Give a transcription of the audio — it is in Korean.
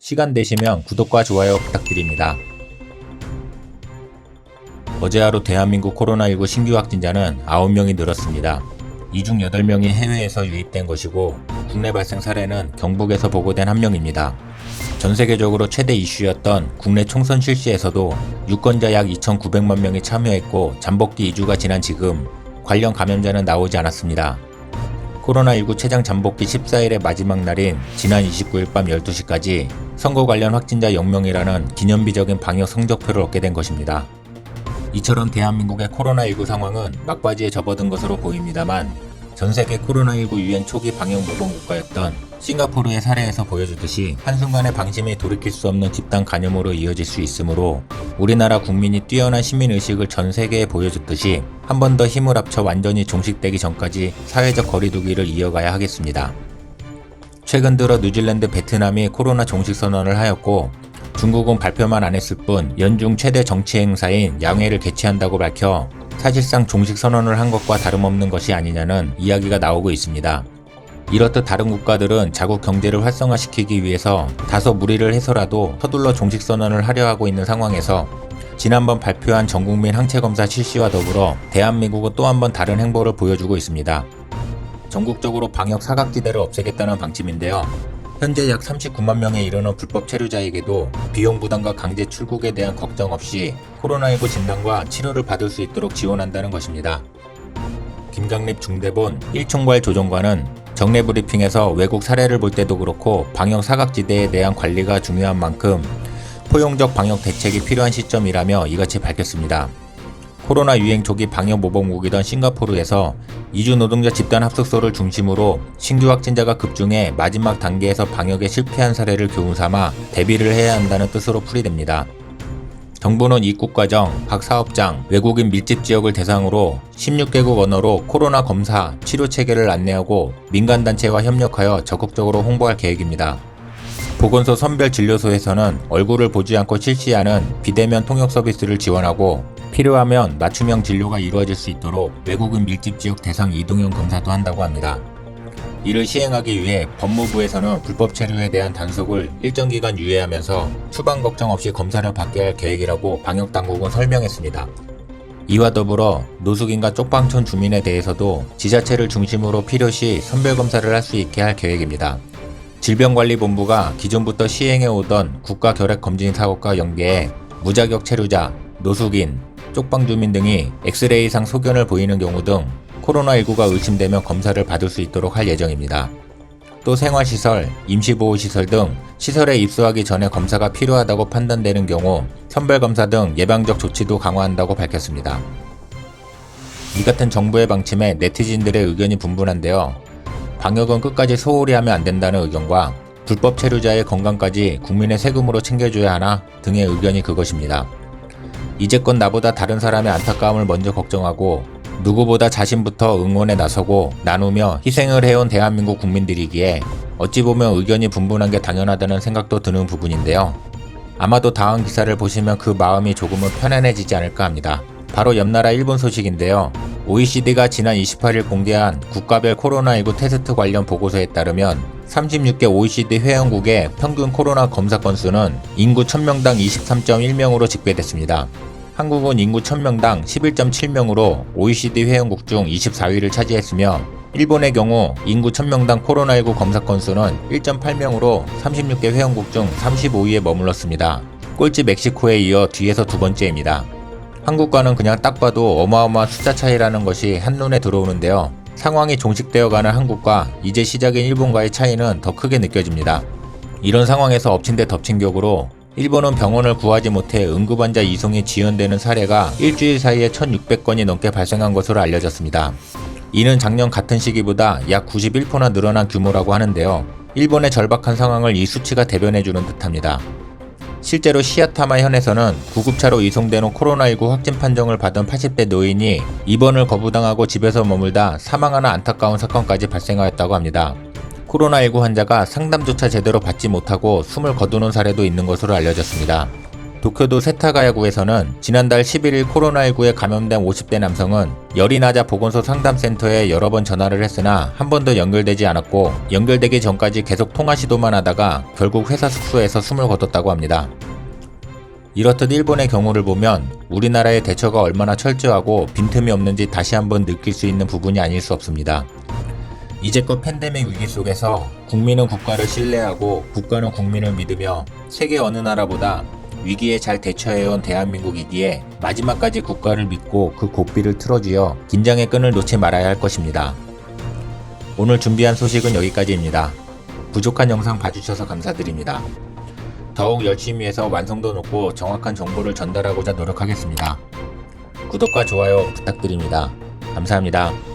시간 되시면 구독과 좋아요 부탁드립니다. 어제 하루 대한민국 코로나19 신규 확진자는 9명이 늘었습니다. 이 중 8명이 해외에서 유입된 것이고 국내 발생 사례는 경북에서 보고된 1명입니다. 전 세계적으로 최대 이슈였던 국내 총선 실시에서도 유권자 약 2,900만 명이 참여했고 잠복기 2주가 지난 지금 관련 감염자는 나오지 않았습니다. 코로나19 최장 잠복기 14일의 마지막 날인 지난 29일 밤 12시까지 선거 관련 확진자 0명이라는 기념비적인 방역 성적표를 얻게 된 것입니다. 이처럼 대한민국의 코로나19 상황은 막바지에 접어든 것으로 보입니다만 전세계 코로나19 유행 초기 방역 모범 국가였던 싱가포르의 사례에서 보여주듯이 한순간의 방심이 돌이킬 수 없는 집단 감염으로 이어질 수 있으므로 우리나라 국민이 뛰어난 시민의식을 전 세계에 보여줬듯이 한 번 더 힘을 합쳐 완전히 종식되기 전까지 사회적 거리두기를 이어가야 하겠습니다. 최근 들어 뉴질랜드, 베트남이 코로나 종식 선언을 하였고 중국은 발표만 안 했을 뿐 연중 최대 정치 행사인 양회를 개최한다고 밝혀 사실상 종식 선언을 한 것과 다름없는 것이 아니냐는 이야기가 나오고 있습니다. 이렇듯 다른 국가들은 자국 경제를 활성화시키기 위해서 다소 무리를 해서라도 서둘러 종식 선언을 하려 하고 있는 상황에서 지난번 발표한 전국민 항체검사 실시와 더불어 대한민국은 또 한 번 다른 행보를 보여주고 있습니다. 전국적으로 방역 사각지대를 없애겠다는 방침인데요. 현재 약 39만 명에 이르는 불법 체류자에게도 비용 부담과 강제 출국에 대한 걱정 없이 코로나19 진단과 치료를 받을 수 있도록 지원한다는 것입니다. 김강립 중대본 1총괄 조정관은 정례 브리핑에서 외국 사례를 볼 때도 그렇고 방역 사각지대에 대한 관리가 중요한 만큼 포용적 방역 대책이 필요한 시점이라며 이같이 밝혔습니다. 코로나 유행 초기 방역 모범국이던 싱가포르에서 이주 노동자 집단 합숙소를 중심으로 신규 확진자가 급증해 마지막 단계에서 방역에 실패한 사례를 교훈삼아 대비를 해야 한다는 뜻으로 풀이됩니다. 정부는 입국과정, 각 사업장, 외국인 밀집 지역을 대상으로 16개국 언어로 코로나 검사, 치료 체계를 안내하고 민간단체와 협력하여 적극적으로 홍보할 계획입니다. 보건소 선별 진료소에서는 얼굴을 보지 않고 실시하는 비대면 통역 서비스를 지원하고 필요하면 맞춤형 진료가 이루어질 수 있도록 외국인 밀집 지역 대상 이동형 검사도 한다고 합니다. 이를 시행하기 위해 법무부에서는 불법 체류에 대한 단속을 일정 기간 유예하면서 추방 걱정 없이 검사를 받게 할 계획이라고 방역당국은 설명했습니다. 이와 더불어 노숙인과 쪽방촌 주민에 대해서도 지자체를 중심으로 필요시 선별검사를 할 수 있게 할 계획입니다. 질병관리본부가 기존부터 시행해오던 국가결핵검진사업과 연계해 무자격 체류자, 노숙인, 쪽방주민 등이 엑스레이상 소견을 보이는 경우 등 코로나19가 의심되면 검사를 받을 수 있도록 할 예정입니다. 또 생활시설, 임시보호시설 등 시설에 입소하기 전에 검사가 필요하다고 판단되는 경우 선별검사 등 예방적 조치도 강화한다고 밝혔습니다. 이 같은 정부의 방침에 네티즌들의 의견이 분분한데요. 방역은 끝까지 소홀히 하면 안 된다는 의견과 불법 체류자의 건강까지 국민의 세금으로 챙겨줘야 하나 등의 의견이 그것입니다. 이제껏 나보다 다른 사람의 안타까움을 먼저 걱정하고 누구보다 자신부터 응원에 나서고 나누며 희생을 해온 대한민국 국민들이기에 어찌 보면 의견이 분분한 게 당연하다는 생각도 드는 부분인데요. 아마도 다음 기사를 보시면 그 마음이 조금은 편안해지지 않을까 합니다. 바로 옆나라 일본 소식인데요. OECD가 지난 28일 공개한 국가별 코로나19 테스트 관련 보고서에 따르면 36개 OECD 회원국의 평균 코로나 검사 건수는 인구 1000명당 23.1명으로 집계됐습니다. 한국은 인구 1000명당 11.7명으로 OECD 회원국 중 24위를 차지했으며 일본의 경우 인구 1000명당 코로나19 검사 건수는 1.8명으로 36개 회원국 중 35위에 머물렀습니다. 꼴찌 멕시코에 이어 뒤에서 두 번째입니다. 한국과는 그냥 딱 봐도 어마어마한 숫자 차이라는 것이 한눈에 들어오는데요. 상황이 종식되어가는 한국과 이제 시작인 일본과의 차이는 더 크게 느껴집니다. 이런 상황에서 엎친 데 덮친 격으로 일본은 병원을 구하지 못해 응급환자 이송이 지연되는 사례가 일주일 사이에 1600건이 넘게 발생한 것으로 알려졌습니다. 이는 작년 같은 시기보다 약 91%나 늘어난 규모라고 하는데요. 일본의 절박한 상황을 이 수치가 대변해주는 듯합니다. 실제로 시아타마 현에서는 구급차로 이송된 후 코로나19 확진 판정을 받은 80대 노인이 입원을 거부당하고 집에서 머물다 사망하는 안타까운 사건까지 발생하였다고 합니다. 코로나19 환자가 상담조차 제대로 받지 못하고 숨을 거두는 사례도 있는 것으로 알려졌습니다. 도쿄도 세타가야구에서는 지난달 11일 코로나19에 감염된 50대 남성은 열이 나자 보건소 상담센터에 여러 번 전화를 했으나 한 번도 연결되지 않았고 연결되기 전까지 계속 통화 시도만 하다가 결국 회사 숙소에서 숨을 거뒀다고 합니다. 이렇듯 일본의 경우를 보면 우리나라의 대처가 얼마나 철저하고 빈틈이 없는지 다시 한번 느낄 수 있는 부분이 아닐 수 없습니다. 이제껏 팬데믹 위기 속에서 국민은 국가를 신뢰하고 국가는 국민을 믿으며 세계 어느 나라보다 위기에 잘 대처해온 대한민국이기에 마지막까지 국가를 믿고 그 고삐를 틀어쥐어 긴장의 끈을 놓지 말아야 할 것입니다. 오늘 준비한 소식은 여기까지입니다. 부족한 영상 봐주셔서 감사드립니다. 더욱 열심히 해서 완성도 높고 정확한 정보를 전달하고자 노력하겠습니다. 구독과 좋아요 부탁드립니다. 감사합니다.